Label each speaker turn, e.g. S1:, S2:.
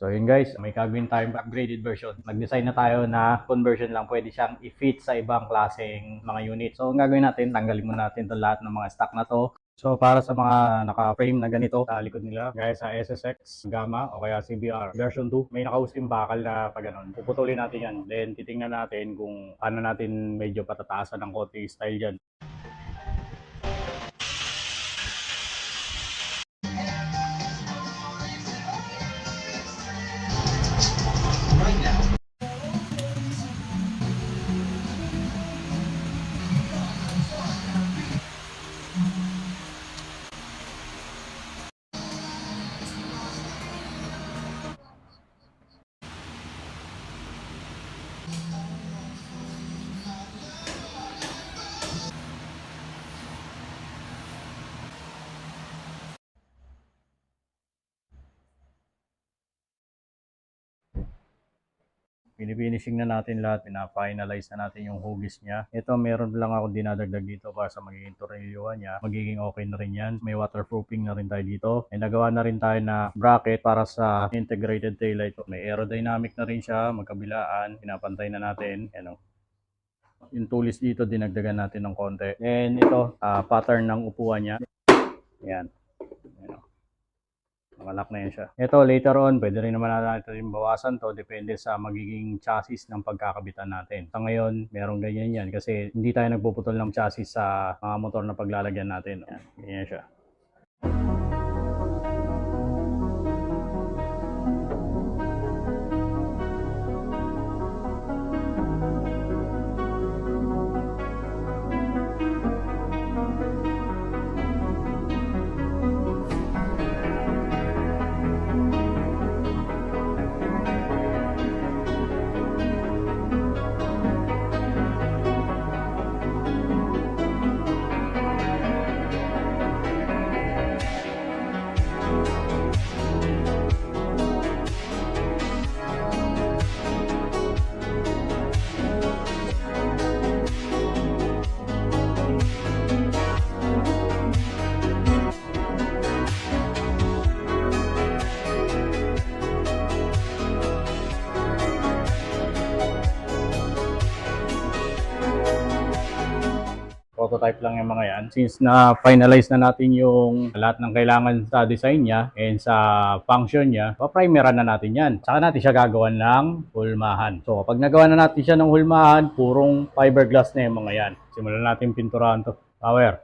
S1: So yun guys, may gagawin tayong upgraded version. Nag-design na tayo na conversion lang pwede siyang i-fit sa ibang klaseng mga unit. So ang gagawin natin, tanggalin muna natin ito lahat ng mga stock na to. So para sa mga naka-frame na ganito sa likod nila, gaya sa SSX, Gamma o kaya CBR version 2, may naka-using bakal na pag ganun. Puputulin natin yan. Then titingnan natin kung paano natin medyo patataasan ng konti style dyan. Pinifinishing na natin lahat, pina-finalize na natin yung hugis niya. Ito, meron lang ako dinadagdag dito para sa magiging tornilyohan niya. Magiging okay na rin yan. May waterproofing na rin tayo dito. May nagawa na rin tayo na bracket para sa integrated taillight. May aerodynamic na rin siya, magkabilaan. Pinapantay na natin. Yan, yung tulis dito, dinagdagan natin ng konti. And ito, pattern ng upuan niya. Yan. Malak na yan siya. Ito, later on, pwede rin naman natin bawasan to. Depende sa magiging chassis ng pagkakabitan natin. Sa ngayon, merong ganyan yan. Kasi hindi tayo nagpuputol ng chassis sa mga motor na paglalagyan natin. Yan, ganyan siya. Prototype lang yung mga yan. Since na-finalize na natin yung lahat ng kailangan sa design niya and sa function niya, pa-primeran na natin yan. Saka natin siya gagawan ng hulmahan. So, pag nagawa na natin siya ng hulmahan, purong fiberglass na yung mga yan. Simulan natin pinturahan to. Power.